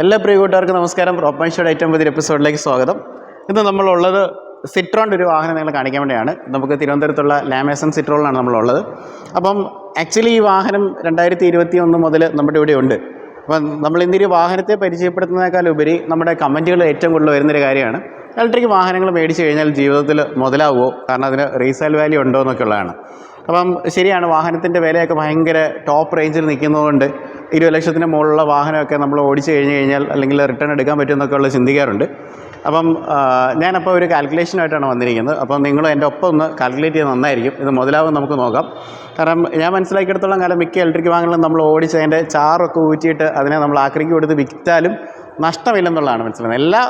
എല്ലാ പ്രിയ കൂട്ടുകാർക്കും നമസ്കാരം. റോപ്പ് മൈ ഷോയുടെ ഏറ്റവും പുതിയ എപ്പിസോഡിലേക്ക് സ്വാഗതം. ഇന്ന് നമ്മളുള്ളത് സിട്രോണിൻ്റെ ഒരു വാഹനം നിങ്ങളെ കാണിക്കാൻ വേണ്ടിയാണ്. നമുക്ക് തിരുവനന്തപുരത്തുള്ള ലാമേസൺ സിട്രോണിലാണ് നമ്മളുള്ളത്. അപ്പം ആക്ച്വലി ഈ വാഹനം 2021 മുതൽ നമ്മുടെ ഇവിടെ ഉണ്ട്. അപ്പം നമ്മൾ ഇന്നൊരു വാഹനത്തെ പരിചയപ്പെടുത്തുന്നതിനേക്കാളുപരി നമ്മുടെ കമൻറ്റുകൾ ഏറ്റവും കൂടുതൽ വരുന്നൊരു കാര്യമാണ് ഇലക്ട്രിക് വാഹനങ്ങൾ മേടിച്ച് കഴിഞ്ഞാൽ ജീവിതത്തിൽ മുതലാവുമോ, കാരണം അതിന് റീസെയിൽ വാല്യൂ ഉണ്ടോ എന്നൊക്കെ ഉള്ളതാണ്. അപ്പം ശരിയാണ്, വാഹനത്തിൻ്റെ വിലയൊക്കെ ഭയങ്കര ടോപ്പ് റേഞ്ചിൽ നിൽക്കുന്നതുകൊണ്ട് 20 ലക്ഷത്തിന് മുകളിലുള്ള വാഹനമൊക്കെ നമ്മൾ ഓടിച്ചു കഴിഞ്ഞാൽ അല്ലെങ്കിൽ റിട്ടേൺ എടുക്കാൻ പറ്റുമെന്നൊക്കെ ഉള്ള ചിന്തിക്കാറുണ്ട്. അപ്പം ഞാനപ്പോൾ ഒരു കാൽക്കുലേഷനായിട്ടാണ് വന്നിരിക്കുന്നത്. അപ്പം നിങ്ങൾ എൻ്റെ ഒപ്പം ഒന്ന് കാൽക്കുലേറ്റ് ചെയ്ത് നന്നായിരിക്കും. ഇത് മുതലാവും നമുക്ക് നോക്കാം. കാരണം ഞാൻ മനസ്സിലാക്കിയെടുത്തോളം കാലം മിക്ക ഇലക്ട്രിക് വാഹനങ്ങളും നമ്മൾ ഓടിച്ച് അതിൻ്റെ ചാറൊക്കെ ഊറ്റിയിട്ട് അതിനെ നമ്മൾ ആക്രിക്ക് കൊടുത്ത് വിറ്റാലും നഷ്ടമില്ലെന്നുള്ളതാണ് മനസ്സിലാക്കുന്നത്. എല്ലാ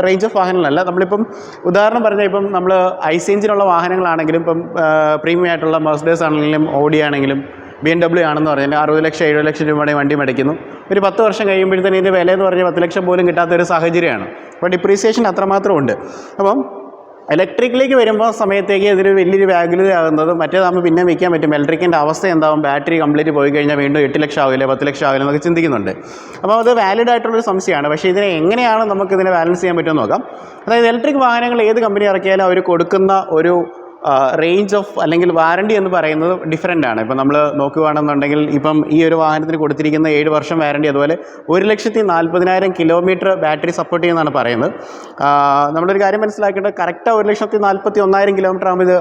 റേഞ്ച് ഓഫ് വാഹനങ്ങളല്ല. നമ്മളിപ്പം ഉദാഹരണം പറഞ്ഞാൽ ഇപ്പം നമ്മൾ ഐസ് എഞ്ചിനുള്ള വാഹനങ്ങളാണെങ്കിലും ഇപ്പം പ്രീമിയം ആയിട്ടുള്ള മെർസിഡീസ് ആണെങ്കിലും ഓഡി ആണെങ്കിലും BMW ആണെന്ന് പറഞ്ഞാൽ 60 ലക്ഷം 70 ലക്ഷം രൂപയുടെ വണ്ടി മേടിക്കുന്നു. ഒരു 10 വർഷം കഴിയുമ്പോഴത്തേന് ഇതിൻ്റെ വില എന്ന് പറഞ്ഞാൽ 10 ലക്ഷം പോലും കിട്ടാത്തൊരു സാഹചര്യമാണ്. അപ്പോൾ ഡിപ്രീസിയേഷൻ അത്രമാത്രം ഉണ്ട്. അപ്പം ഇലക്ട്രിക്കിലേക്ക് വരുമ്പോൾ സമയത്തേക്ക് ഇതൊരു വലിയൊരു വാല്യൂയാകുന്നത് മറ്റേതാകുമ്പോൾ പിന്നെ വയ്ക്കാൻ പറ്റും. ഇലക്ട്രിക്കിൻ്റെ അവസ്ഥ എന്താകും, ബാറ്ററി കംപ്ലീറ്റ് പോയി കഴിഞ്ഞാൽ വീണ്ടും 8 ലക്ഷം ആവില്ല 10 ലക്ഷം ആവില്ല എന്നൊക്കെ ചിന്തിക്കുന്നുണ്ട്. അപ്പോൾ അത് വാലിഡ് ആയിട്ടുള്ളൊരു സംശയമാണ്. പക്ഷേ ഇതിനെ എങ്ങനെയാണ് നമുക്കിതിനെ ബാലൻസ് ചെയ്യാൻ പറ്റുമെന്ന് നോക്കാം. അതായത് ഇലക്ട്രിക് വാഹനങ്ങൾ ഏത് കമ്പനി ഇറക്കിയാലും അവർ കൊടുക്കുന്ന ഒരു റേഞ്ച് ഓഫ് അല്ലെങ്കിൽ വാറണ്ടി എന്ന് പറയുന്നത് ഡിഫറൻ്റ് ആണ്. ഇപ്പം നമ്മൾ നോക്കുകയാണെന്നുണ്ടെങ്കിൽ ഇപ്പം ഈ ഒരു വാഹനത്തിന് കൊടുത്തിരിക്കുന്ന 7 വർഷം വാറണ്ടി, അതുപോലെ 1,40,000 കിലോമീറ്റർ ബാറ്ററി സപ്പോർട്ട് ചെയ്യുന്നതാണ് പറയുന്നത്. നമ്മളൊരു കാര്യം മനസ്സിലാക്കേണ്ടത്, കറക്റ്റ് 1,41,000 കിലോമീറ്റർ ആകുമ്പോൾ ഇത്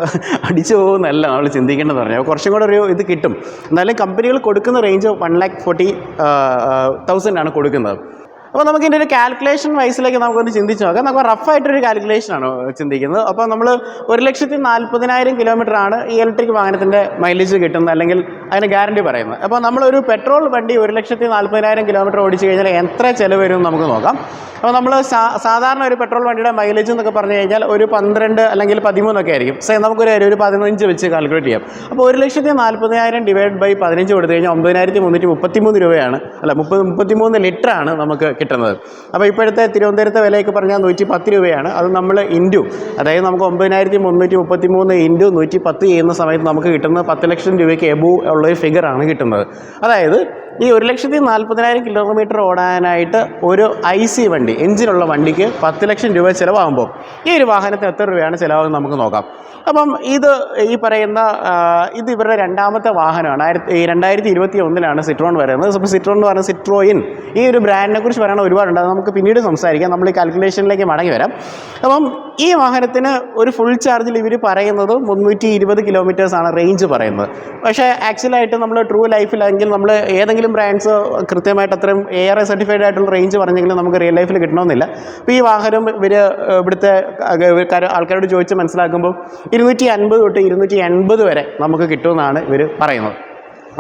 അടിച്ചു പോകുന്നതല്ല നമ്മൾ ചിന്തിക്കേണ്ടതെന്ന് പറഞ്ഞാൽ കുറച്ചും കൂടെ ഒരു ഇത് കിട്ടും. എന്നാലും കമ്പനികൾ കൊടുക്കുന്ന റേഞ്ച് 1,40,000 ആണ് കൊടുക്കുന്നത്. അപ്പോൾ നമുക്കിൻ്റെ ഒരു കാൽക്കുലേഷൻ വൈസിലേക്ക് നമുക്കൊന്ന് ചിന്തിച്ച് നോക്കാം. നമുക്ക് റഫായിട്ടൊരു കാൽക്കുലേഷനാണ് ചിന്തിക്കുന്നത്. അപ്പോൾ നമ്മൾ 1,40,000 കിലോമീറ്ററാണ് ഈ ഇലക്ട്രിക് വാഹനത്തിൻ്റെ മൈലേജ് കിട്ടുന്നത്, അല്ലെങ്കിൽ അതിന് ഗ്യാരണ്ടി പറയുന്നത്. അപ്പോൾ നമ്മളൊരു പെട്രോൾ വണ്ടി 1,40,000 കിലോമീറ്റർ ഓടിച്ച് കഴിഞ്ഞാൽ എത്ര ചിലവ് വരും നമുക്ക് നോക്കാം. അപ്പോൾ നമ്മൾ സാധാരണ ഒരു പെട്രോൾ വണ്ടിയുടെ മൈലേജ് എന്നൊക്കെ പറഞ്ഞു കഴിഞ്ഞാൽ ഒരു 12 അല്ലെങ്കിൽ 13 ഒക്കെ ആയിരിക്കും. നമുക്കൊരു 15 വെച്ച് കാൽക്കുലേറ്റ് ചെയ്യാം. അപ്പോൾ 1,40,000 ഡിവൈഡ് ബൈ 15 കൊടുത്തു കഴിഞ്ഞാൽ 9,333 രൂപയാണ്, അല്ല 33 ലിറ്ററാണ് നമുക്ക് കിട്ടുന്നത്. അപ്പോൾ ഇപ്പോഴത്തെ തിരുവനന്തപുരത്തെ വിലയൊക്കെ പറഞ്ഞാൽ 110 രൂപയാണ്. അത് നമ്മൾ ഇൻറ്റു, അതായത് നമുക്ക് 9,333 ഇൻറ്റു 110 ചെയ്യുന്ന സമയത്ത് നമുക്ക് കിട്ടുന്നത് 10 ലക്ഷം രൂപയ്ക്ക് എബോവ് ഉള്ളൊരു ഫിഗറാണ് കിട്ടുന്നത്. അതായത് ഈ 1,40,000 കിലോമീറ്റർ ഓടാനായിട്ട് ഒരു IC വണ്ടി, എഞ്ചിനുള്ള വണ്ടിക്ക് 10 ലക്ഷം രൂപ ചിലവാകുമ്പോൾ ഈ ഒരു വാഹനത്തിന് എത്ര രൂപയാണ് ചിലവാകുന്നത് നമുക്ക് നോക്കാം. അപ്പം ഇത് ഈ പറയുന്ന ഇത് ഇവരുടെ രണ്ടാമത്തെ വാഹനമാണ്. 2021 സിട്രോൺ വരുന്നത്. അപ്പോൾ സിട്രോൺ എന്ന് പറയുന്നത് സിട്രോയിൻ, ഈ ഒരു ബ്രാൻഡിനെ കുറിച്ച് പറയാൻ ഒരുപാടുണ്ട്. അത് നമുക്ക് പിന്നീട് സംസാരിക്കാം. നമ്മൾ ഈ കാൽക്കുലേഷനിലേക്ക് മടങ്ങി വരാം. അപ്പം ഈ വാഹനത്തിന് ഒരു ഫുൾ ചാർജിൽ ഇവർ പറയുന്നത് 320 കിലോമീറ്റേഴ്സാണ് റേഞ്ച് പറയുന്നത്. പക്ഷേ ആക്ച്വലായിട്ട് നമ്മൾ ട്രൂ ലൈഫിലെങ്കിൽ നമ്മൾ ഏതെങ്കിലും ബ്രാൻഡ്സ് കൃത്യമായിട്ട് അത്രയും ARA സർട്ടിഫൈഡ് ആയിട്ടുള്ള റേഞ്ച് പറഞ്ഞെങ്കിലും നമുക്ക് റിയൽ ലൈഫിൽ കിട്ടണമെന്നില്ല. അപ്പോൾ ഈ വാഹനം ഇവിടുത്തെ ആൾക്കാരോട് ചോദിച്ച് മനസ്സിലാക്കുമ്പോൾ 250 തൊട്ട് 280 വരെ നമുക്ക് കിട്ടുമെന്നാണ് ഇവർ പറയുന്നത്.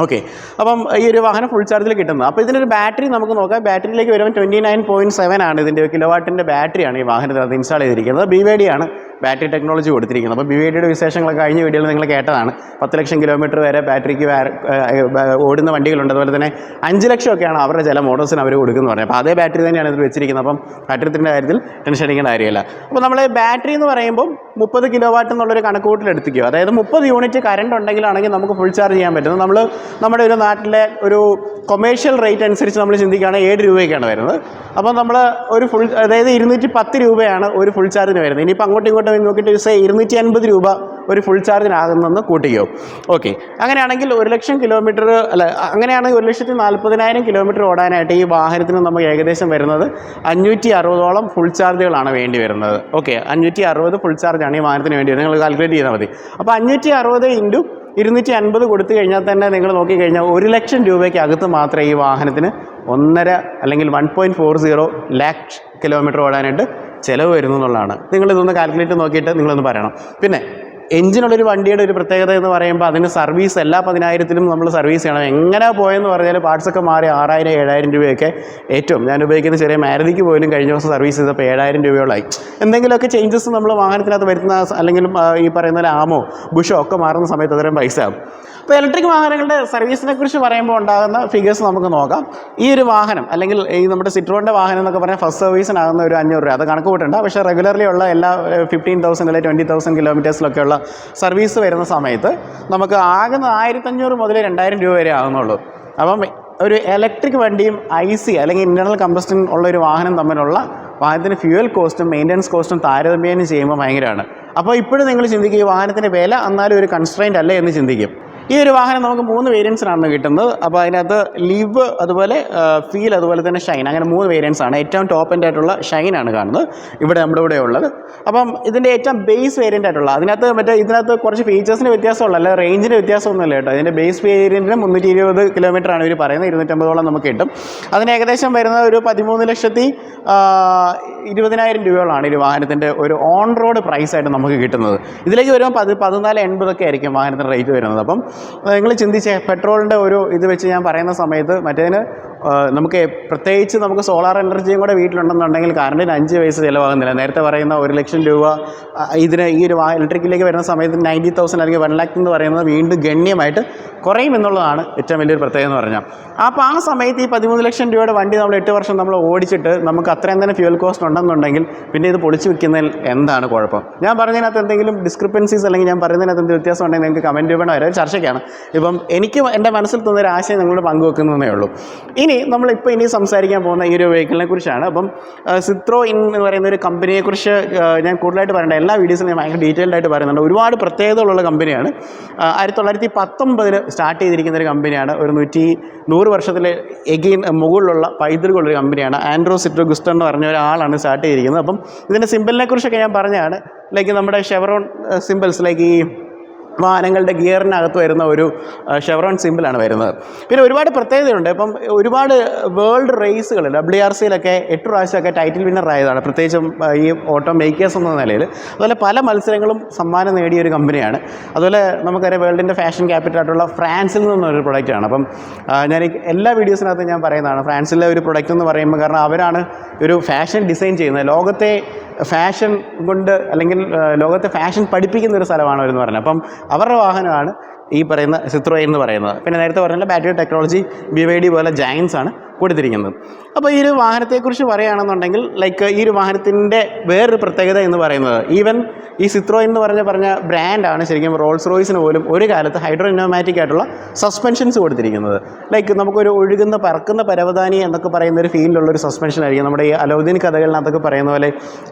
ഓക്കെ, അപ്പം ഈ ഒരു വാഹനം ഫുൾ ചാർജിൽ കിട്ടുന്നത്. അപ്പോൾ ഇതിനൊരു ബാറ്ററി നമുക്ക് നോക്കാം. ബാറ്ററിയിലേക്ക് വരുമ്പോൾ 29.7 ആണ് ഇതിൻ്റെ കിലോവാട്ടിൻ്റെ ബാറ്ററിയാണ് ഈ വാഹനത്തിനകത്ത് ഇൻസ്റ്റാൾ ചെയ്തിരിക്കുന്നത്. BYD ആണ് ബാറ്ററി ടെക്നോളജി കൊടുത്തിരിക്കുന്നത്. അപ്പോൾ BYDയുടെ വിശേഷങ്ങളൊക്കെ കഴിഞ്ഞ വീഡിയോയിൽ നിങ്ങൾ കേട്ടതാണ്. 10 ലക്ഷം കിലോമീറ്റർ വരെ ബാറ്ററിക്ക് ഓടുന്ന വണ്ടികളുണ്ട്. അതുപോലെ തന്നെ 5 ലക്ഷമൊക്കെയാണ് അവരുടെ ചില മോഡൽസിന് അവർ കൊടുക്കുന്നത് പറഞ്ഞത്. അപ്പോൾ അതേ ബാറ്ററി തന്നെയാണ് ഇതിൽ വെച്ചിരിക്കുന്നത്. അപ്പം ബാറ്ററിൻ്റെ കാര്യത്തിൽ ടെൻഷൻ അടിക്കേണ്ട കാര്യമില്ല. അപ്പോൾ നമ്മൾ ബാറ്ററി എന്ന് പറയുമ്പോൾ 30 കിലോവാട്ട് എന്നുള്ളൊരു കണക്കൂട്ടിലെടുത്തിരിക്കുക. അതായത് 30 യൂണിറ്റ് കറണ്ട് ഉണ്ടെങ്കിലാണെങ്കിൽ നമുക്ക് ഫുൾ ചാർജ് ചെയ്യാൻ പറ്റുന്നത്. നമ്മൾ നമ്മുടെ ഒരു നാട്ടിലെ ഒരു കൊമേഴ്ഷ്യൽ റേറ്റ് അനുസരിച്ച് നമ്മൾ ചിന്തിക്കുകയാണെങ്കിൽ 7 രൂപയ്ക്കാണ് വരുന്നത്. അപ്പോൾ നമ്മൾ ഒരു ഫുൾ, അതായത് 210 രൂപയാണ് ഒരു ഫുൾ ചാർജിന് വരുന്നത്. ഇനിയിപ്പോൾ അങ്ങോട്ടും ഇങ്ങോട്ടും നോക്കിയിട്ട് 250 രൂപ ഒരു ഫുൾ ചാർജിനാകുന്നെന്ന് കൂട്ടിക്കോ. ഓക്കെ, അങ്ങനെയാണെങ്കിൽ 1 ലക്ഷം കിലോമീറ്റർ, അല്ല അങ്ങനെയാണെങ്കിൽ 1,40,000 കിലോമീറ്റർ ഓടാനായിട്ട് ഈ വാഹനത്തിന് നമുക്ക് ഏകദേശം വരുന്നത് 560ഓളം ഫുൾ ചാർജുകളാണ് വേണ്ടി വരുന്നത്. ഓക്കെ, 560 ഫുൾ ചാർജാണ് ഈ വാഹനത്തിന് വേണ്ടി വരുന്നത്. നിങ്ങൾ കാൽക്കുലേറ്റ് ചെയ്താൽ മതി. അപ്പോൾ 560 ഇൻറ്റു 250 കൊടുത്തു കഴിഞ്ഞാൽ തന്നെ നിങ്ങൾ നോക്കിക്കഴിഞ്ഞാൽ 1 ലക്ഷം രൂപയ്ക്ക് അകത്ത് മാത്രമേ ഈ വാഹനത്തിന് 1.5 അല്ലെങ്കിൽ 1.40 ലാക്ക് കിലോമീറ്റർ ഓടാനായിട്ട് ചിലവ് വരുന്നു എന്നുള്ളതാണ്. നിങ്ങളിതൊന്ന് കാൽക്കുലേറ്റ് നോക്കിയിട്ട് നിങ്ങളൊന്ന് പറയണം. പിന്നെ എഞ്ചിനുള്ളൊരു വണ്ടിയുടെ ഒരു പ്രത്യേകത എന്ന് പറയുമ്പോൾ അതിന് സർവീസ് എല്ലാ 10,000-ലും നമ്മൾ സർവീസ് ചെയ്യണം. എങ്ങനെ പോയെന്ന് പറഞ്ഞാൽ പാർട്സൊക്കെ മാറി 6,000-7,000 രൂപയൊക്കെ ഏറ്റവും ഞാൻ ഉപയോഗിക്കുന്ന ചെറിയ മാരുതിക്ക് പോലും കഴിഞ്ഞ ദിവസം സർവീസ് ചെയ്തപ്പോൾ 7,000 രൂപയോളായി. എന്തെങ്കിലുമൊക്കെ ചേഞ്ചസ് നമ്മൾ വാഹനത്തിനകത്ത് വരുന്ന, അല്ലെങ്കിൽ ഈ പറയുന്ന ലാമോ ബുഷോ ഒക്കെ മാറുന്ന സമയത്ത് അത്രയും പൈസ ആകും. അപ്പോൾ ഇലക്ട്രിക് വാഹനങ്ങളുടെ സർവീസിനെ കുറിച്ച് പറയുമ്പോൾ ഉണ്ടാകുന്ന ഫിഗേഴ്സ് നമുക്ക് നോക്കാം. ഈ ഒരു വാഹനം, അല്ലെങ്കിൽ ഈ നമ്മുടെ സിട്രോണിൻ്റെ വാഹനം എന്നൊക്കെ പറഞ്ഞാൽ ഫസ്റ്റ് സർവീസിനാകുന്ന ഒരു 500 രൂപ, അത് കണക്ക് കൂട്ടണ്ട. പക്ഷേ റെഗുലർലി ഉള്ള എല്ലാ 15,000 അല്ലെങ്കിൽ 20,000 കിലോമീറ്റേഴ്സിലൊക്കെയുള്ള സർവീസ് വരുന്ന സമയത്ത് നമുക്ക് ആകുന്ന 1,500 മുതൽ 2,000 രൂപ വരെ ആകുന്നുള്ളൂ. അപ്പം ഒരു ഇലക്ട്രിക് വണ്ടിയും IC അല്ലെങ്കിൽ ഇൻറ്റേർണൽ കമ്പസ്റ്റൻ ഉള്ള ഒരു വാഹനം തമ്മിലുള്ള വാഹനത്തിന് ഫ്യൂവൽ കോസ്റ്റും മെയിൻ്റനൻസ് കോസ്റ്റും താരതമ്യേന ചെയ്യുമ്പോൾ ഭയങ്കരമാണ്. അപ്പോൾ ഇപ്പോഴും നിങ്ങൾ ചിന്തിക്കും ഈ വാഹനത്തിൻ്റെ വില എന്നാലും ഒരു കൺസ്ട്രെയിൻ്റ് അല്ലേ എന്ന് ചിന്തിക്കും. ഈ ഒരു വാഹനം നമുക്ക് 3 വേരിയൻസിനാണ് കിട്ടുന്നത്. അപ്പോൾ അതിനകത്ത് ലിവ്, അതുപോലെ ഫീൽ, അതുപോലെ തന്നെ ഷൈൻ, അങ്ങനെ 3 വേരിയൻസ് ആണ്. ഏറ്റവും ടോപ്പ് എൻഡ് ആയിട്ടുള്ള ഷൈനാണ് കാണുന്നത് നമ്മുടെ ഇവിടെ ഉള്ളത്. അപ്പം ഇതിൻ്റെ ഏറ്റവും ബേസ് വേരിയൻ്റ് ആയിട്ടുള്ള ഇതിനകത്ത് കുറച്ച് ഫീച്ചേഴ്സിന് വ്യത്യാസമുള്ള, അല്ല റേഞ്ചിൻ്റെ വ്യത്യാസമൊന്നുമില്ല കേട്ടോ. ഇതിൻ്റെ ബേസ് വേരിയൻറ്റിന് 320 കിലോമീറ്ററാണ് ഇവർ പറയുന്നത്. 250ഓളം നമുക്ക് കിട്ടും. അതിന് ഏകദേശം വരുന്നത് ഒരു 13,20,000 രൂപയോളാണ് ഈ വാഹനത്തിൻ്റെ ഒരു ഓൺ റോഡ് പ്രൈസായിട്ട് നമുക്ക് കിട്ടുന്നത്. ഇതിലേക്ക് വരുമ്പോൾ 14,80 ആയിരിക്കും വാഹനത്തിൻ്റെ റേറ്റ് വരുന്നത്. അപ്പം നിങ്ങൾ ചിന്തിച്ചേ, പെട്രോളിൻ്റെ ഒരു ഇത് വെച്ച് ഞാൻ പറയുന്ന സമയത്ത് മറ്റേതിന് നമുക്ക് പ്രത്യേകിച്ച് നമുക്ക് സോളാർ എനർജിയും കൂടെ വീട്ടിലുണ്ടെന്നുണ്ടെങ്കിൽ കറണ്ടിന് 5 പൈസ ചിലവാകുന്നില്ല. നേരത്തെ പറയുന്ന 1 ലക്ഷം രൂപ ഇതിന് ഈ ഒരു ഇലക്ട്രിക്കിലേക്ക് വരുന്ന സമയത്ത് 90,000 അല്ലെങ്കിൽ 1 lakh എന്ന് പറയുന്നത് വീണ്ടും ഗണ്യമായിട്ട് കുറയും എന്നുള്ളതാണ് ഏറ്റവും വലിയൊരു പ്രത്യേകത എന്ന് പറഞ്ഞാൽ. അപ്പോൾ ആ സമയത്ത് ഈ 13 ലക്ഷം രൂപയുടെ വണ്ടി നമ്മൾ 8 വർഷം നമ്മൾ ഓടിച്ചിട്ട് നമുക്ക് അത്രയും തന്നെ ഫ്യൂൽ കോസ്റ്റ് ഉണ്ടെന്നുണ്ടെങ്കിൽ പിന്നെ ഇത് പൊളിച്ച് വെക്കുന്നതിൽ എന്താണ് കുഴപ്പം? ഞാൻ പറഞ്ഞതിനകത്ത് എന്തെങ്കിലും ഡിസ്ക്രിപ്പൻസീസ് അല്ലെങ്കിൽ ഞാൻ പറയുന്നതിനകത്ത് എന്തെങ്കിലും വ്യത്യാസം ഉണ്ടെങ്കിൽ നിങ്ങൾക്ക് കമൻറ്റ് ചെയ്യണം. വരെ ഒരു ചർച്ചയ്ക്കാണ്. ഇപ്പം എനിക്ക് എൻ്റെ മനസ്സിൽ തോന്നിയൊരു ആശയം നിങ്ങളോട് പങ്കുവെക്കുന്നതേ ഉള്ളൂ. ഇനി നമ്മളിപ്പോൾ സംസാരിക്കാൻ പോകുന്ന ഈ ഒരു വെഹിക്കിളിനെ കുറിച്ചാണ്. അപ്പം സിട്രോയിൻ എന്ന് പറയുന്ന ഒരു കമ്പനിയെക്കുറിച്ച് ഞാൻ കൂടുതലായിട്ട് പറയേണ്ട എല്ലാ വീഡിയോസിലും ഞാൻ ഭയങ്കര ഡീറ്റെയിൽഡ് ആയിട്ട് പറയുന്നുണ്ട്. ഒരുപാട് പ്രത്യേകതകളുള്ള കമ്പനിയാണ്. 1919 സ്റ്റാർട്ട് ചെയ്തിരിക്കുന്ന ഒരു കമ്പനിയാണ്. ഒരു 100 വർഷത്തിൽ മുകളിലുള്ള പൈതൃകമുള്ളൊരു കമ്പനിയാണ്. ആൻഡ്രോ സിട്രോ ഗുസ്റ്റർ എന്ന് പറഞ്ഞ ഒരാളാണ് സ്റ്റാർട്ട് ചെയ്തിരിക്കുന്നത്. അപ്പം ഇതിൻ്റെ സിമ്പിളിനെ കുറിച്ചൊക്കെ ഞാൻ പറഞ്ഞതാണ്. ലൈക്ക് നമ്മുടെ ഷെവറോൺ സിമ്പിൾസ്, ലൈക്ക് ഈ വാഹനങ്ങളുടെ ഗിയറിനകത്ത് വരുന്ന ഒരു ഷെവറോൺ സിമ്പിളാണ് വരുന്നത്. പിന്നെ ഒരുപാട് പ്രത്യേകതയുണ്ട്. ഇപ്പം ഒരുപാട് വേൾഡ് റേസുകൾ WRCയിലൊക്കെ 8 പ്രാവശ്യമൊക്കെ ടൈറ്റിൽ വിന്നർ ആയതാണ്, പ്രത്യേകിച്ചും ഈ ഓട്ടോ മേക്കേഴ്സ് എന്ന നിലയിൽ. അതുപോലെ പല മത്സരങ്ങളും സമ്മാനം നേടിയ ഒരു കമ്പനിയാണ്. അതുപോലെ നമുക്കറിയാം വേൾഡിൻ്റെ ഫാഷൻ ക്യാപിറ്റലായിട്ടുള്ള ഫ്രാൻസിൽ നിന്നൊരു പ്രൊഡക്റ്റാണ്. അപ്പം ഞാൻ എല്ലാ വീഡിയോസിനകത്ത് ഞാൻ പറയുന്നതാണ് ഫ്രാൻസിലെ ഒരു പ്രൊഡക്റ്റ് എന്ന് പറയുമ്പോൾ, കാരണം അവരാണ് ഒരു ഫാഷൻ ഡിസൈൻ ചെയ്യുന്നത്. ലോകത്തെ ഫാഷൻ കൊണ്ട് അല്ലെങ്കിൽ ലോകത്തെ ഫാഷൻ പഠിപ്പിക്കുന്ന ഒരു സ്ഥലമാണ് അവരെന്ന് പറഞ്ഞത്. അപ്പം അവരുടെ വാഹനമാണ് ഈ പറയുന്ന സിട്രോയിൻ എന്ന് പറയുന്നത്. പിന്നെ നേരത്തെ പറഞ്ഞ ബാറ്ററി ടെക്നോളജി BYD പോലെ ജയൻസ് ആണ് കൊടുത്തിരിക്കുന്നത്. അപ്പോൾ ഈ ഒരു വാഹനത്തെക്കുറിച്ച് പറയുകയാണെന്നുണ്ടെങ്കിൽ ലൈക്ക് ഈ ഒരു വാഹനത്തിൻ്റെ വേറൊരു പ്രത്യേകത എന്ന് പറയുന്നത്, ഈവൻ ഈ സിട്രോയിൻ എന്ന് പറഞ്ഞ ബ്രാൻഡാണ് ശരിക്കും റോൾസ് റോയ്സിന് പോലും ഒരു കാലത്ത് ഹൈഡ്രോ ഇനോമാറ്റിക് ആയിട്ടുള്ള സസ്പെൻഷൻസ് കൊടുത്തിരിക്കുന്നത്. ലൈക്ക് നമുക്കൊരു ഒഴുകുന്ന പറക്കുന്ന പരവതാനി എന്നൊക്കെ പറയുന്ന ഒരു ഫീലിലുള്ളൊരു സസ്പെൻഷൻ ആയിരിക്കും. നമ്മുടെ ഈ അലൗദ്ദീൻ കഥകളിനകത്തൊക്കെ പറയുന്ന പോലെ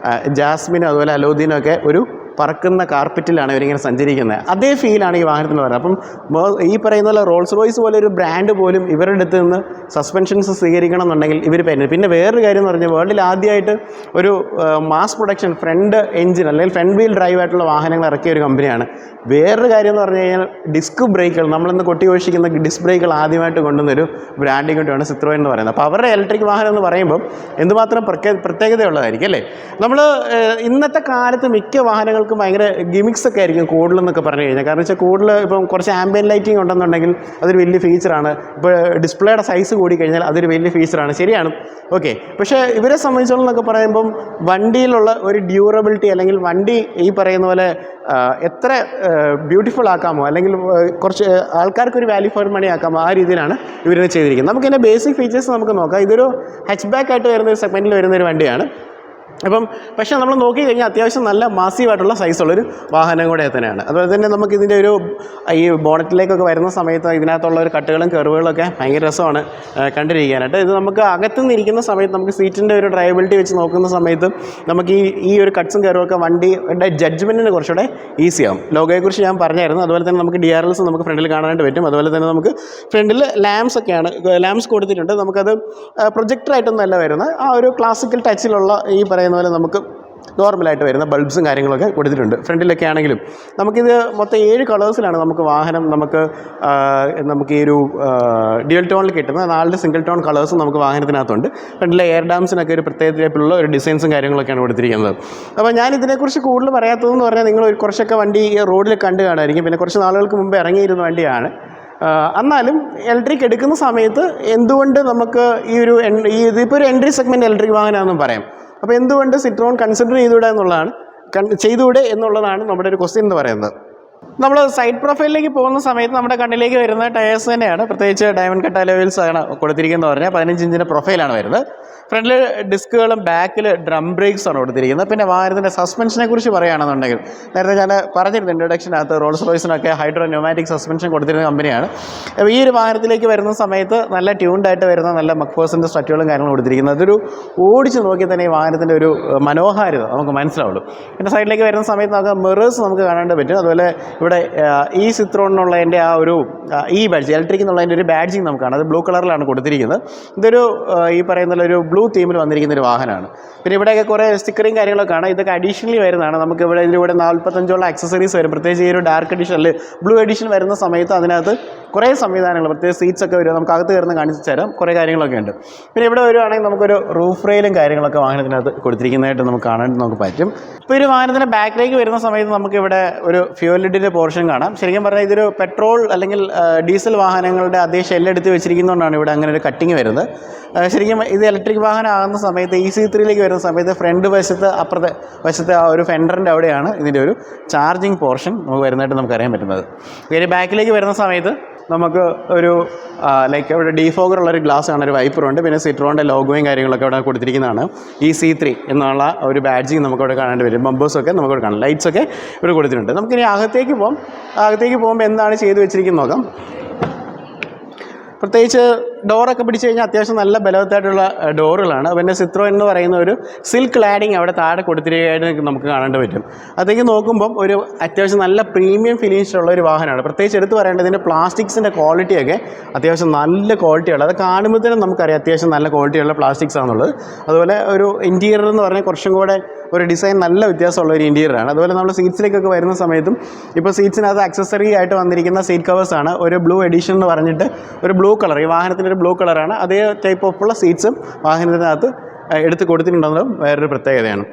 ജാസ്മിനും അതുപോലെ അലൗദ്ദീനും ഒക്കെ ഒരു പറക്കുന്ന കാർപ്പറ്റിലാണ് ഇവരിങ്ങനെ സഞ്ചരിക്കുന്നത്. അതേ ഫീലാണ് ഈ വാഹനത്തിന് പറയുന്നത്. അപ്പം ഈ പറയുന്ന പോലെ റോൾസ് റോയ്സ് പോലെ ഒരു ബ്രാൻഡ് പോലും ഇവരുടെ അടുത്ത് നിന്ന് സസ്പെൻഷൻസ് സ്വീകരിക്കണം എന്നുണ്ടെങ്കിൽ ഇവർ പിന്നെ വേറൊരു കാര്യം എന്ന് പറഞ്ഞാൽ വേൾഡിൽ ആദ്യമായിട്ട് ഒരു മാസ് പ്രൊഡക്ഷൻ ഫ്രണ്ട് എഞ്ചിൻ അല്ലെങ്കിൽ ഫ്രണ്ട് വീൽ ഡ്രൈവ് ആയിട്ടുള്ള വാഹനങ്ങൾ ഇറക്കിയ ഒരു കമ്പനിയാണ്. വേറൊരു കാര്യം എന്ന് പറഞ്ഞു കഴിഞ്ഞാൽ ഡിസ്ക് ബ്രേക്കുകൾ, നമ്മളിന്ന് കൊട്ടി ഒഴിച്ചിരിക്കുന്ന ഡിസ്ക് ബ്രേക്കുകൾ ആദ്യമായിട്ട് കൊണ്ടുവന്നൊരു ബ്രാൻഡിങ് കൊണ്ടാണ് സിട്രോയിൻ എന്ന് പറയുന്നത്. അപ്പോൾ അവരുടെ ഇലക്ട്രിക് വാഹനം എന്ന് പറയുമ്പോൾ എന്തുമാത്രം പ്രത്യേകതയുള്ളതായിരിക്കും അല്ലേ. നമ്മൾ ഇന്നത്തെ കാലത്ത് മിക്ക വാഹനങ്ങൾക്കും ഭയങ്കര ഗിമിക്സ് ഒക്കെ ആയിരിക്കും കൂടുതലെന്നൊക്കെ പറഞ്ഞു കഴിഞ്ഞാൽ. കാരണം വെച്ചാൽ കൂടുതൽ ഇപ്പം കുറച്ച് ആംബിയൻ ലൈറ്റിംഗ് ഉണ്ടെന്നുണ്ടെങ്കിൽ അതൊരു വലിയ ഫീച്ചറാണ്. ഇപ്പോൾ ഡിസ്പ്ലേയുടെ സൈസ് കൂടി കഴിഞ്ഞാൽ അതൊരു വലിയ ഫീച്ചറാണ്, ശരിയാണ്, ഓക്കെ. പക്ഷേ ഇവരെ സംബന്ധിച്ചോളം എന്നൊക്കെ പറയുമ്പം വണ്ടിയിലുള്ള ഒരു ഡ്യൂറബിലിറ്റി അല്ലെങ്കിൽ വണ്ടി ഈ പറയുന്ന പോലെ എത്ര ബ്യൂട്ടിഫുൾ ആക്കാമോ അല്ലെങ്കിൽ കുറച്ച് ആൾക്കാർക്കൊരു വാല്യൂ ഫോർ മണി ആക്കാമോ ആ രീതിയിലാണ് ഇവരിത് ചെയ്തിരിക്കുന്നത്. നമുക്കിതിൻ്റെ ബേസിക് ഫീച്ചേഴ്സ് നമുക്ക് നോക്കാം. ഇതൊരു ഹാച്ച് ബാക്ക് ആയിട്ട് വരുന്നൊരു സെഗ്മെൻറ്റിൽ വരുന്നൊരു വണ്ടിയാണ്. അപ്പം പക്ഷേ നമ്മൾ നോക്കിക്കഴിഞ്ഞാൽ അത്യാവശ്യം നല്ല മാസീവായിട്ടുള്ള സൈസുള്ളൊരു വാഹനം കൂടെ തന്നെയാണ്. അതുപോലെ തന്നെ നമുക്കിതിൻ്റെ ഒരു ഈ ബോണറ്റിലേക്കൊക്കെ വരുന്ന സമയത്ത് ഇതിനകത്തുള്ള ഒരു കട്ടുകളും കർവുകളൊക്കെ ഭയങ്കര രസമാണ് കണ്ടിരിക്കാനായിട്ട്. ഇത് നമുക്ക് അകത്തുനിന്ന് ഇരിക്കുന്ന സമയത്ത് നമുക്ക് സീറ്റിൻ്റെ ഒരു ഡ്രൈവബിലിറ്റി വെച്ച് നോക്കുന്ന സമയത്ത് നമുക്ക് ഈ ഒരു കട്ട്സും കർവൊക്കെ വണ്ടിയുടെ ജഡ്ജ്മെൻറ്റിന് കുറച്ചുകൂടെ ഈസിയാവും. ലോഗോയെക്കുറിച്ച് ഞാൻ പറഞ്ഞായിരുന്നു. അതുപോലെ തന്നെ നമുക്ക് DRLs നമുക്ക് ഫ്രണ്ടിൽ കാണാനായിട്ട് പറ്റും. അതുപോലെ തന്നെ നമുക്ക് ഫ്രണ്ടിൽ ലാംപ്സ് കൊടുത്തിട്ടുണ്ട്. നമുക്കത് പ്രൊജക്ടറായിട്ടൊന്നുമല്ല വരുന്നത്, ആ ഒരു ക്ലാസിക്കൽ ടച്ചിലുള്ള ഈ പറയുന്ന പോലെ നമുക്ക് നോർമലായിട്ട് വരുന്ന ബൾബ്സും കാര്യങ്ങളൊക്കെ കൊടുത്തിട്ടുണ്ട്. ഫ്രണ്ടിലൊക്കെ ആണെങ്കിലും നമുക്കിത് മൊത്തം 7 കളേഴ്സിലാണ് നമുക്ക് വാഹനം നമുക്ക് ഈ ഒരു ഡ്യുവൽ ടോണിൽ കിട്ടുന്ന 4 സിംഗിൾ ടോൺ കളേഴ്സും നമുക്ക് വാഹനത്തിനകത്തുണ്ട്. ഫ്രണ്ടിലെ എയർ ഡാംസിനൊക്കെ ഒരു പ്രത്യേക ടൈപ്പിലുള്ള ഒരു ഡിസൈൻസും കാര്യങ്ങളൊക്കെയാണ് കൊടുത്തിരിക്കുന്നത്. അപ്പോൾ ഞാൻ ഇതിനെക്കുറിച്ച് കൂടുതൽ പറയാത്തതെന്ന് പറഞ്ഞാൽ നിങ്ങൾ കുറച്ചൊക്കെ വണ്ടി റോഡിൽ കണ്ടു കാണുമായിരിക്കും. പിന്നെ കുറച്ച് നാളുകൾക്ക് മുമ്പ് ഇറങ്ങിയിരുന്ന വണ്ടിയാണ്. എന്നാലും ഇലക്ട്രിക് എടുക്കുന്ന സമയത്ത് എന്തുകൊണ്ട് നമുക്ക് ഇതിപ്പോൾ ഒരു എൻട്രി സെഗ്മെൻറ്റ് ഇലക്ട്രിക് വാഹനമാണെന്നും പറയാം. അപ്പോൾ എന്തുകൊണ്ട് സിട്രോൺ കൺസിഡർ ചെയ്തുകൂടെ എന്നുള്ളതാണ് നമ്മുടെ ഒരു ക്വസ്റ്റ്യൻ എന്ന് പറയുന്നത്. നമ്മൾ സൈഡ് പ്രൊഫൈലിലേക്ക് പോകുന്ന സമയത്ത് നമ്മുടെ കണ്ണിലേക്ക് വരുന്ന ടയേഴ്സ് തന്നെയാണ്. പ്രത്യേകിച്ച് ഡയമണ്ട് കട്ട് അലോയിൽസ് ആണ് കൊടുത്തിരിക്കുന്നത് പറഞ്ഞാൽ 15 ഇഞ്ചിൻ്റെ പ്രൊഫൈലാണ് വരുന്നത്. ഫ്രണ്ടിൽ ഡിസ്കുകളും ബാക്കിൽ ഡ്രം ബ്രേക്സ് ആണ് കൊടുത്തിരിക്കുന്നത്. പിന്നെ വാഹനത്തിൻ്റെ സസ്പെൻഷനെ കുറിച്ച് പറയുകയാണെന്നുണ്ടെങ്കിൽ നേരത്തെ ഞാൻ പറഞ്ഞിരുന്നു ഇൻട്രൊഡക്ഷനകത്ത് റോൾസ് റോയ്സിനൊക്കെ ഹൈഡ്രോ ന്യൂമാറ്റിക് സസ്പെൻഷൻ കൊടുത്തിരുന്ന കമ്പനിയാണ്. അപ്പോൾ ഈ ഒരു വാഹനത്തിലേക്ക് വരുന്ന സമയത്ത് നല്ല ട്യൂൺഡായിട്ട് വരുന്ന നല്ല മക്ഫേഴ്സിൻ്റെ സ്ട്രറ്റുകളും കാര്യങ്ങളും കൊടുത്തിരിക്കുന്നത്. അതൊരു ഓടിച്ച് നോക്കി തന്നെ ഈ വാഹനത്തിൻ്റെ ഒരു മനോഹാരിത നമുക്ക് മനസ്സിലാവുള്ളൂ. പിന്നെ സൈഡിലേക്ക് വരുന്ന സമയത്ത് നമുക്ക് മിറേഴ്സ് നമുക്ക് കാണാൻ പറ്റും. അതുപോലെ ഇവിടെ ഈ സിത്രോണിനുള്ളതിൻ്റെ ആ ഒരു ഈ ബാഡ്ജ് ഇലക്ട്രിക് എന്നുള്ളതിൻ്റെ ഒരു ബാഡ്ജിങ് നമുക്ക് കാണാം. അത് ബ്ലൂ കളറിലാണ് കൊടുത്തിരിക്കുന്നത്. ഇതൊരു ഈ പറയുന്ന ഒരു ബ്ലൂ തീമിൽ വന്നിരിക്കുന്ന ഒരു വാഹനമാണ്. പിന്നെ ഇവിടെയൊക്കെ കുറേ സ്റ്റിക്കറിങ് കാര്യങ്ങളൊക്കെ കാണാം. ഇതൊക്കെ അഡീഷണലി വരുന്നതാണ്. നമുക്ക് ഇവിടെ ഇതിലൂടെ 45ഓളം ആക്സസറീസ് വരും. പ്രത്യേകിച്ച് ഈ ഒരു ഡാർക്ക് എഡിഷൻ അല്ലെങ്കിൽ ബ്ലൂ എഡിഷൻ വരുന്ന സമയത്ത് അതിനകത്ത് കുറേ സംവിധാനങ്ങൾ പ്രത്യേകിച്ച് സീറ്റ്സ് ഒക്കെ വരും. നമുക്ക് അകത്ത് കയറുന്ന കാണിച്ചു തരാം. കുറേ കാര്യങ്ങളൊക്കെ ഉണ്ട്. പിന്നെ ഇവിടെ വരുവാണെങ്കിൽ നമുക്കൊരു റൂഫ് റെയിലും കാര്യങ്ങളൊക്കെ വാഹനത്തിനകത്ത് കൊടുത്തിരിക്കുന്നതായിട്ട് നമുക്ക് കാണാൻ നമുക്ക് പറ്റും. ഇപ്പോൾ ഒരു വാഹനത്തിൻ്റെ ബാക്കിലേക്ക് വരുന്ന സമയത്ത് നമുക്കിവിടെ ഒരു ഫ്യൂൽ ലിഡിൻ്റെ പോർഷൻ കാണാം. ശരിക്കും പറഞ്ഞാൽ ഇതൊരു പെട്രോൾ അല്ലെങ്കിൽ ഡീസൽ വാഹനങ്ങളുടെ അതേ ഷെല്ലെടുത്ത് വെച്ചിരിക്കുന്നതുകൊണ്ടാണ് ഇവിടെ അങ്ങനെ ഒരു കട്ടിങ് വരുന്നത്. ശരിക്കും ഇത് ഇലക്ട്രിക് വാഹനം ആകുന്ന സമയത്ത് EC3യിലേക്ക് വരുന്ന സമയത്ത് ഫ്രണ്ട് വശത്ത് അപ്പുറത്തെ വശത്തെ ആ ഒരു ഫെൻഡറിൻ്റെ അവിടെയാണ് ഇതിൻ്റെ ഒരു ചാർജിങ് പോർഷൻ നമുക്ക് വരുന്നതായിട്ട് നമുക്കറിയാൻ പറ്റുന്നത്. പിന്നെ ബാക്കിലേക്ക് വരുന്ന സമയത്ത് നമുക്ക് ഒരു ലൈക്ക് ഇവിടെ ഡീഫോഗർ ഉള്ളൊരു ഗ്ലാസ് ആണ്, ഒരു വൈപ്പറുണ്ട്. പിന്നെ സിട്രോണിൻ്റെ ലോഗോയും കാര്യങ്ങളൊക്കെ അവിടെ കൊടുത്തിരിക്കുന്നതാണ്. EC3 എന്നുള്ള ഒരു ബാഡ്ജിങ് നമുക്കവിടെ കാണേണ്ടി വരും. ബമ്പേഴ്സൊക്കെ നമുക്കവിടെ കാണാം. ലൈറ്റ്സൊക്കെ ഇവിടെ കൊടുത്തിട്ടുണ്ട്. നമുക്കിനി അകത്തേക്ക് പോകുമ്പോൾ എന്താണ് ചെയ്ത് വെച്ചിരിക്കുന്നത് നോക്കാം. പ്രത്യേകിച്ച് ഡോറൊക്കെ പിടിച്ച് കഴിഞ്ഞാൽ അത്യാവശ്യം നല്ല ബലവത്തായിട്ടുള്ള ഡോറുകളാണ്. പിന്നെ സിത്രോൻ എന്ന് പറയുന്ന ഒരു സിൽക്ക് ലാഡിങ് അവിടെ താഴെ കൊടുത്തിരിക്കുകയായിട്ട് നമുക്ക് കാണാൻ പറ്റും. അതേക്ക് നോക്കുമ്പം ഒരു അത്യാവശ്യം നല്ല പ്രീമിയം ഫിനിഷുള്ള ഒരു വാഹനമാണ്. പ്രത്യേകിച്ച് എടുത്ത് പറയേണ്ടതിൻ്റെ പ്ലാസ്റ്റിക്സിൻ്റെ ക്വാളിറ്റിയൊക്കെ അത്യാവശ്യം നല്ല ക്വാളിറ്റിയുള്ളത്. അത് കാണുമ്പോൾ തന്നെ നമുക്കറിയാം അത്യാവശ്യം നല്ല ക്വാളിറ്റിയുള്ള പ്ലാസ്റ്റിക്സ് ആണെന്നുള്ളത്. അതുപോലെ ഒരു ഇൻറ്റീരിയർ എന്ന് പറഞ്ഞാൽ കുറച്ചും കൂടെ ഒരു ഡിസൈൻ നല്ല വ്യത്യാസമുള്ള ഒരു ഇൻറ്റീരിയറാണ്. അതുപോലെ നമ്മൾ സീറ്റ്സിലേക്കൊക്കെ വരുന്ന സമയത്തും ഇപ്പോൾ സീറ്റ്സിനകത്ത് ആക്സസറി ആയിട്ട് വന്നിരിക്കുന്ന സീറ്റ് കവേഴ്സാണ്. ഒരു ബ്ലൂ എഡിഷൻ എന്ന് പറഞ്ഞിട്ട് ഒരു ബ്ലൂ കളർ, ഈ വാഹനത്തിൻ്റെ ഒരു ബ്ലൂ കളറാണ്. അതേ ടൈപ്പ് ഓഫുള്ള സീറ്റ്സും വാഹനത്തിനകത്ത് എടുത്ത് കൊടുത്തിട്ടുണ്ടെന്നതും വേറൊരു പ്രത്യേകതയാണ്.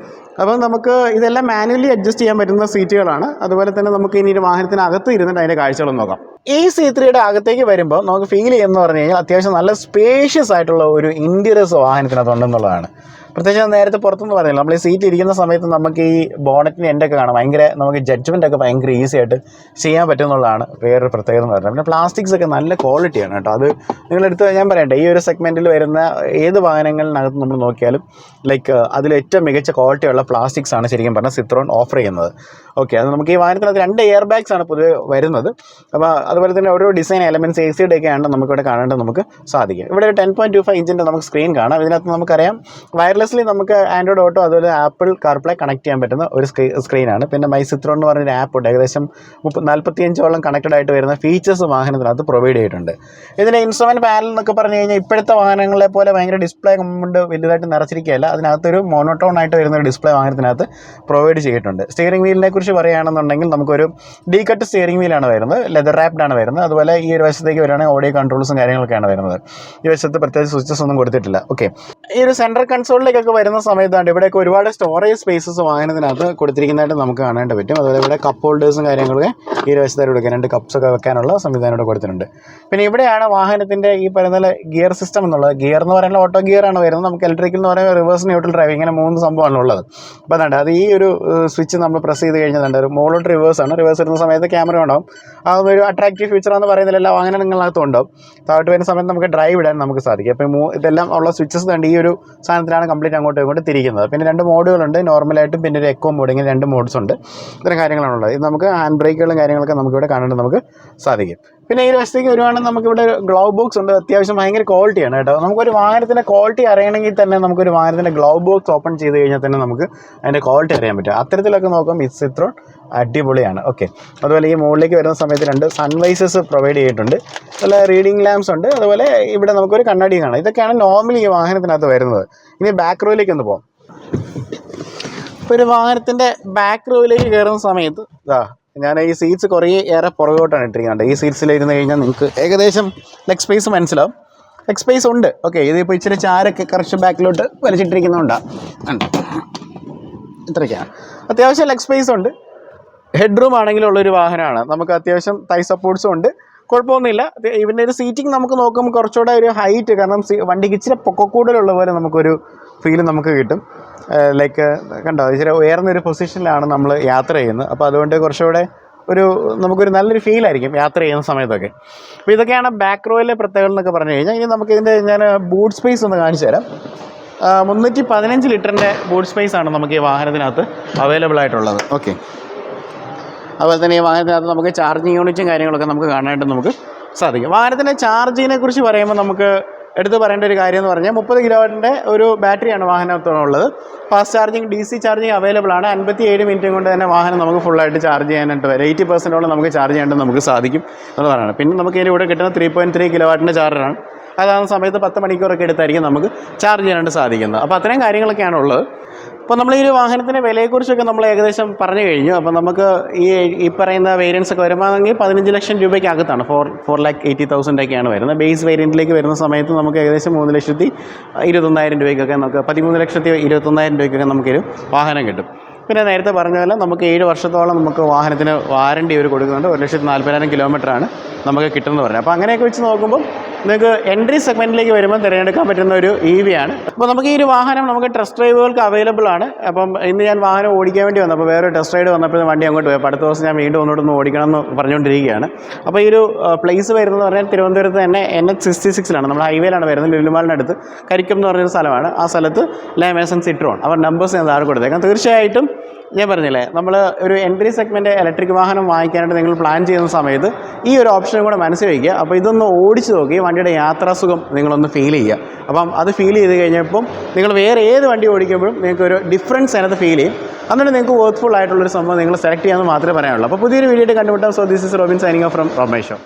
അപ്പോൾ നമുക്ക് ഇതെല്ലാം മാനുവലി അഡ്ജസ്റ്റ് ചെയ്യാൻ പറ്റുന്ന സീറ്റുകളാണ്. അതുപോലെ തന്നെ നമുക്ക് ഇനി ഒരു വാഹനത്തിനകത്ത് ഇരുന്നിട്ട് അതിൻ്റെ കാഴ്ചകളും നോക്കാം. ഈ EC3യുടെ അകത്തേക്ക് വരുമ്പോൾ നമുക്ക് ഫീൽ ചെയ്യുമെന്ന് പറഞ്ഞു കഴിഞ്ഞാൽ അത്യാവശ്യം നല്ല സ്പേഷ്യസ് ആയിട്ടുള്ള ഒരു ഇൻറ്റീരിയേഴ്സ് വാഹനത്തിനകത്തുണ്ടെന്നുള്ളതാണ്. പ്രത്യേകിച്ച് നേരത്തെ പുറത്തുനിന്ന് പറഞ്ഞില്ല, നമ്മൾ ഈ സീറ്റ് ഇരിക്കുന്ന സമയത്ത് നമുക്ക് ഈ ബോണറ്റിൻ്റെ എൻ്റെയൊക്കെ കാണാം. ഭയങ്കര നമുക്ക് ജഡ്ജ്മെൻ്റ് ഒക്കെ ഭയങ്കര ഈസി ആയിട്ട് ചെയ്യാൻ പറ്റുമെന്നുള്ളതാണ് വേറൊരു പ്രത്യേകത എന്ന് പറയുന്നത്. പിന്നെ പ്ലാസ്റ്റിക്സ് ഒക്കെ നല്ല ക്വാളിറ്റിയാണ് കേട്ടോ. അത് നിങ്ങളെടുത്ത് ഞാൻ പറയട്ടെ, ഈ ഒരു സെഗ്മെൻറ്റിൽ വരുന്ന ഏത് വാഹനങ്ങളിനകത്ത് നമ്മൾ നോക്കിയാലും ലൈക്ക് അതിൽ ഏറ്റവും മികച്ച ക്വാളിറ്റിയുള്ള പ്ലാസ്റ്റിക്സ് ആണ് ശരിക്കും പറഞ്ഞാൽ സിത്രോൺ ഓഫർ ചെയ്യുന്നത്. ഓക്കെ, അത് നമുക്ക് ഈ വാഹനത്തിനകത്ത് 2 എയർ ബാഗ്സ് ആണ് പൊതുവെ വരുന്നത്. അപ്പോൾ അതുപോലെ തന്നെ ഓരോ ഡിസൈൻ എലമെൻറ്റ്സ് AC-യുടെ ഒക്കെ ആണ് നമുക്കിവിടെ കാണേണ്ടത് നമുക്ക് സാധിക്കും. ഇവിടെ ഒരു 10.25 ഇഞ്ചിൻ്റെ നമുക്ക് സ്ക്രീൻ കാണാം. ഇതിനകത്ത് നമുക്കറിയാം വയർലെസ്ലി നമുക്ക് ആൻഡ്രോയിഡ് ഓട്ടോ അതുപോലെ ആപ്പിൾ കാർപ്ലേ കണക്ട് ചെയ്യാൻ പറ്റുന്ന ഒരു സ്ക്രീനാണ്. പിന്നെ മൈ സിത്രോൺ എന്ന് പറഞ്ഞൊരു ആപ്പ് ഉണ്ട്. ഏകദേശം 45ഓളം കണക്റ്റഡ് ആയിട്ട് വരുന്ന ഫീച്ചേഴ്സ് വാഹനത്തിനകത്ത് പ്രൊവൈഡ് ചെയ്തിട്ടുണ്ട്. ഇതിൻ്റെ ഇൻസ്ട്രുമെൻറ്റ് പാനൽ എന്നൊക്കെ പറഞ്ഞു കഴിഞ്ഞാൽ ഇപ്പോഴത്തെ വാഹനങ്ങളെ പോലെ ഭയങ്കര ഡിസ്പ്ലേ കൊണ്ട് വലുതായിട്ട് നിറച്ചിരിക്കുകയല്ല. അതിനകത്തൊരു മോണോട്ടോൺ ആയിട്ട് വരുന്ന ഒരു ഡിസ്പ്ലേ വാഹനത്തിനകത്ത് പ്രൊവൈഡ് ചെയ്തിട്ടുണ്ട്. സ്റ്റിയറിംഗ് വീലിനെ കുറിച്ച് പറയുകയാണെന്നുണ്ടെങ്കിൽ നമുക്കൊരു ഡീ കട്ട് സ്റ്റിയറിംഗ് വീലാണ് വരുന്നത്. ലെതർ റാപ്ഡ് ആണ് വരുന്നത്. അതുപോലെ ഈ ഒരു വശത്തേക്ക് വരികയാണെങ്കിൽ ഓഡിയോ കൺട്രോൾസും കാര്യങ്ങളൊക്കെയാണ് വരുന്നത്. ഈ വശത്ത് പ്രത്യേകിച്ച് സ്വിച്ചസ് ഒന്നും കൊടുത്തിട്ടില്ല. ഓക്കെ, ഈ ഒരു സെൻട്രൽ കൺസോളിലേക്കൊക്കെ വരുന്ന സമയത്താണ് ഇവിടെയൊക്കെ ഒരുപാട് സ്റ്റോറേജ് സ്പേസസ് വാഹനത്തിനകത്ത് കൊടുത്തിരിക്കുന്നതായിട്ട് നമുക്ക് കാണാൻ പറ്റും. അതുപോലെ ഇവിടെ കപ്പ് ഹോൾഡേഴ്സും കാര്യങ്ങളൊക്കെ ഈ ഒരു വശത്തേക്ക് കൊടുക്കാൻ 2 കപ്സൊക്കെ വെക്കാനുള്ള സംവിധാനം ഇവിടെ കൊടുത്തിട്ടുണ്ട്. പിന്നെ ഇവിടെയാണ് വാഹനത്തിൻ്റെ ഈ പറയുന്ന ഗിയർ സിസ്റ്റം എന്നുള്ളത്. ഗിയർ എന്ന് പറയുന്നത് ഓട്ടോ ഗിയർ ആണ് വരുന്നത്. നമുക്ക് ഇലക്ട്രിക്കൽ എന്ന് പറയുന്നത് റിവേഴ്സ് ന്യൂട്രൽ ഡ്രൈവ്, ഇങ്ങനെ 3 സംഭവമാണ് ഉള്ളത്. അപ്പോൾ അതുകൊണ്ട് അത് ഈ ഒരു സ്വിച്ച് നമ്മൾ പ്രസ് ചെയ്ത് കഴിഞ്ഞാൽ ഒരു മോളോട്ട് റിവേഴ്സാണ്. റിവേഴ്സ് ഇടുന്ന സമയത്ത് ക്യാമറ ഉണ്ടാവും. അതൊരു അട്രാക്റ്റീവ് ഫീച്ചറാണെന്ന് പറയുന്നില്ല, എല്ലാ വാഹനങ്ങളിനകത്തും ഉണ്ടാവും. താഴോട്ട് വരുന്ന സമയത്ത് നമുക്ക് ഡ്രൈവ് ഇടാൻ നമുക്ക് സാധിക്കും. അപ്പോൾ ഇതെല്ലാം ഉള്ള സ്വിച്ചസ് കണ്ട് ഈ ഒരു സാധനത്തിലാണ് കംപ്ലീറ്റ് അങ്ങോട്ടും ഇങ്ങോട്ട് തിരിക്കുന്നത്. പിന്നെ 2 മോഡുകളുണ്ട്, നോർമലായിട്ടും പിന്നെ ഒരു എക്കോ മോഡ്, ഇങ്ങനെ 2 മോഡ്സ് ഉണ്ട്. ഇത്തരം കാര്യങ്ങളാണുള്ളത്. ഇത് നമുക്ക് ഹാൻഡ് ബ്രേക്കുകളും കാര്യങ്ങളൊക്കെ നമുക്കിവിടെ കാണാൻ നമുക്ക് സാധിക്കും. പിന്നെ ഈ ഒരു വശത്തേക്ക് വരുവാണെങ്കിൽ നമുക്കിവിടെ ഒരു ഗ്ലൗ ബോക്സ് ഉണ്ട്. അത്യാവശ്യം ഭയങ്കര ക്വാളിറ്റിയാണ് കേട്ടോ. നമുക്കൊരു വാഹനത്തിൻ്റെ ക്വാളിറ്റി അറിയണമെങ്കിൽ തന്നെ നമുക്കൊരു വാഹനത്തിൻ്റെ ഗ്ലൗ ബോക്സ് ഓപ്പൺ ചെയ്ത് കഴിഞ്ഞാൽ തന്നെ നമുക്ക് അതിൻ്റെ ക്വാളിറ്റി അറിയാൻ പറ്റും. അത്തരത്തിലൊക്കെ നോക്കുമ്പോൾ ഈ സിത്രോൺ അടിപൊളിയാണ്. ഓക്കെ, അതുപോലെ ഈ മുകളിലേക്ക് വരുന്ന സമയത്ത് 2 സൺവൈസസ് പ്രൊവൈഡ് ചെയ്തിട്ടുണ്ട്. അതുപോലെ റീഡിംഗ് ലാംപ്സ് ഉണ്ട്. അതുപോലെ ഇവിടെ നമുക്കൊരു കണ്ണാടി കാണാം. ഇതൊക്കെയാണ് നോർമലി ഈ വാഹനത്തിനകത്ത് വരുന്നത്. ഇനി ബാക്ക് റോയിലേക്ക് ഒന്ന് പോകാം. ഇപ്പോൾ ഒരു വാഹനത്തിൻ്റെ ബാക്ക് റോയിലേക്ക് കയറുന്ന സമയത്ത് ഞാൻ ഈ സീറ്റ്സ് കുറേ ഏറെ പുറകോട്ടാണ് ഇട്ടിരിക്കുന്നത്. ഈ സീറ്റ്സിലിരുന്ന് കഴിഞ്ഞാൽ നിങ്ങൾക്ക് ഏകദേശം ലെഗ് സ്പേസ് മനസ്സിലാവും. ലെഗ് സ്പേസ് ഉണ്ട്. ഓക്കെ, ഇതിപ്പോൾ ഇച്ചിരി ചാരൊക്കെ കുറച്ച് ബാക്കിലോട്ട് വലിച്ചിട്ടിരിക്കുന്നതുകൊണ്ടാണ്. ഇത്രയ്ക്കാണ്. അത്യാവശ്യം ലെഗ് സ്പേസ് ഉണ്ട്. ഹെഡ് റൂം ആണെങ്കിലുള്ളൊരു വാഹനമാണ്. നമുക്ക് അത്യാവശ്യം തൈ സപ്പോർട്ട്സും ഉണ്ട്. കുഴപ്പമൊന്നുമില്ല. ഇവൻ്റെ ഒരു സീറ്റിംഗ് നമുക്ക് നോക്കുമ്പോൾ കുറച്ചുകൂടെ ഒരു ഹൈറ്റ്, കാരണം വണ്ടിക്ക് ഇച്ചിരി പൊക്കക്കൂടലുള്ള പോലെ നമുക്കൊരു ഫീൽ നമുക്ക് കിട്ടും. ലൈക്ക് കണ്ടോ, ഇച്ചിരി ഉയർന്നൊരു പൊസിഷനിലാണ് നമ്മൾ യാത്ര ചെയ്യുന്നത്. അപ്പോൾ അതുകൊണ്ട് കുറച്ചുകൂടെ നമുക്കൊരു നല്ലൊരു ഫീലായിരിക്കും യാത്ര ചെയ്യുന്ന സമയത്തൊക്കെ. അപ്പോൾ ഇതൊക്കെയാണ് ബാക്ക് റോയിലെ പ്രത്യേകത എന്നൊക്കെ പറഞ്ഞു കഴിഞ്ഞാൽ. ഇനി നമുക്കിതിൻ്റെ ഞാൻ ബൂട്ട് സ്പേസ് ഒന്ന് കാണിച്ചു തരാം. 315 ലിറ്ററിൻ്റെ ബൂട്ട് സ്പേസ് ആണ് നമുക്ക് ഈ വാഹനത്തിനകത്ത് അവൈലബിൾ ആയിട്ടുള്ളത്. ഓക്കെ, അതുപോലെ തന്നെ ഈ വാഹനത്തിനകത്ത് നമുക്ക് ചാർജിങ് യൂണിറ്റും കാര്യങ്ങളൊക്കെ നമുക്ക് കാണാനായിട്ട് നമുക്ക് സാധിക്കും. വാഹനത്തിൻ്റെ ചാർജിങ്ങിനെ കുറിച്ച് പറയുമ്പോൾ നമുക്ക് എടുത്ത് പറയേണ്ട ഒരു കാര്യം എന്ന് പറഞ്ഞാൽ 30 കിലോവാട്ടിൻ്റെ ഒരു ബാറ്ററിയാണ് വാഹനത്തിനുള്ളത്. Fast charging DC charging available ആണ്. 57 മിനിറ്റ് കൊണ്ട് തന്നെ വാഹനം നമുക്ക് ഫുള്ളായിട്ട് ചാർജ് ചെയ്യാനായിട്ട് വരും. 80% നമുക്ക് ചാർജ് ചെയ്യാനായിട്ട് നമുക്ക് സാധിക്കും എന്നുള്ളതാണ്. പിന്നെ നമുക്ക് ഇതിൻ്റെ കൂടെ കിട്ടുന്ന 3.3 കിലോവാട്ടിൻ്റെ ചാർജറാണ്. അതാകുന്ന സമയത്ത് 10 മണിക്കൂറൊക്കെ എടുത്തായിരിക്കും നമുക്ക് ചാർജ് ചെയ്യാനായിട്ട് സാധിക്കുന്നത്. അപ്പോൾ അത്രയും കാര്യങ്ങളൊക്കെയാണ് ഉള്ളത്. അപ്പോൾ നമ്മൾ ഈ ഒരു വാഹനത്തിൻ്റെ വിലയെക്കുറിച്ചൊക്കെ നമ്മൾ ഏകദേശം പറഞ്ഞു കഴിഞ്ഞു. അപ്പോൾ നമുക്ക് ഈ പറയുന്ന വേരിയൻസ് ഒക്കെ വരുമ്പോഴെങ്കിൽ 15 ലക്ഷം രൂപയ്ക്ക് അകത്താണ്. 4,80,000 ഒക്കെയാണ് വരുന്നത്. ബേസ് വേരിയൻറ്റിലേക്ക് വരുന്ന സമയത്ത് നമുക്ക് ഏകദേശം 3,21,000 രൂപയ്ക്കൊക്കെ നമുക്ക് 13,21,000 രൂപയ്ക്കൊക്കെ നമുക്കൊരു വാഹനം കിട്ടും. പിന്നെ നേരത്തെ പറഞ്ഞ പോലെ നമുക്ക് 7 വർഷത്തോളം നമുക്ക് വാഹനത്തിന് വാറണ്ടി അവർ കൊടുക്കുന്നുണ്ട്. 1,40,000 കിലോമീറ്ററാണ് നമുക്ക് കിട്ടുന്നത് പറഞ്ഞത്. അപ്പോൾ അങ്ങനെയൊക്കെ വെച്ച് നോക്കുമ്പോൾ നിങ്ങൾക്ക് എൻട്രി സെഗ്മെൻറ്റിലേക്ക് വരുമ്പോൾ തിരഞ്ഞെടുക്കാൻ പറ്റുന്ന ഒരു EV ആണ്. അപ്പോൾ നമുക്ക് ഈ ഒരു വാഹനം നമുക്ക് ടെസ്റ്റ് ഡ്രൈവുകൾക്ക് അവൈലബിൾ ആണ്. അപ്പം ഇന്ന് ഞാൻ വാഹനം ഓടിക്കാൻ വേണ്ടി വന്നു. അപ്പോൾ വേറെ ടെസ്റ്റ് റൈഡ് വന്നപ്പോൾ വണ്ടി അങ്ങോട്ട് പോയി. അപ്പോൾ അടുത്ത ദിവസം ഞാൻ വീണ്ടും ഒന്നുകൂടെ ഓടിക്കണം എന്ന് പറഞ്ഞുകൊണ്ടിരിക്കുകയാണ്. അപ്പോൾ ഈ ഒരു പ്ലേസ് വരുന്നത് പറഞ്ഞാൽ തിരുവനന്തപുരത്ത് തന്നെ NH66 നമ്മൾ ഹൈവേയിലാണ് വരുന്നത്. ലുലുമാളിനടുത്ത് കരിക്കം എന്ന് പറഞ്ഞൊരു സ്ഥലമാണ്. ആ സ്ഥലത്ത് ലേമേസൺ സിട്രോൺ. അവർ നമ്പേഴ്സ് ഞാൻ താഴെ കൊടുത്തേക്കാം. തീർച്ചയായിട്ടും ഞാൻ പറഞ്ഞില്ലേ, നമ്മൾ ഒരു എൻട്രി സെഗ്മെൻറ്റ് ഇലക്ട്രിക് വാഹനം വാങ്ങിക്കാനായിട്ട് നിങ്ങൾ പ്ലാൻ ചെയ്യുന്ന സമയത്ത് ഈ ഒരു ഓപ്ഷനും കൂടെ മനസ്സിൽ വയ്ക്കുക. അപ്പോൾ ഇതൊന്ന് ഓടിച്ച് നോക്കി വണ്ടിയുടെ യാത്രാസുഖം നിങ്ങളൊന്ന് ഫീൽ ചെയ്യുക. അപ്പം അത് ഫീൽ ചെയ്ത് കഴിഞ്ഞപ്പം നിങ്ങൾ വേറെ ഏത് വണ്ടി ഓടിക്കുമ്പോഴും നിങ്ങൾക്കൊരു ഡിഫറൻസ് അതിനകത്ത് ഫീൽ ചെയ്യും. എന്നിട്ട് നിങ്ങൾക്ക് വർക്ക്ഫുൾ ആയിട്ടുള്ളൊരു സംഭവം നിങ്ങൾ സെലക്ട് ചെയ്യാമെന്ന് മാത്രമേ പറയാനുള്ളൂ. അപ്പോൾ പുതിയൊരു വീഡിയോ കണ്ടുമുട്ടാം. So this is Robin signing off from Rob my show.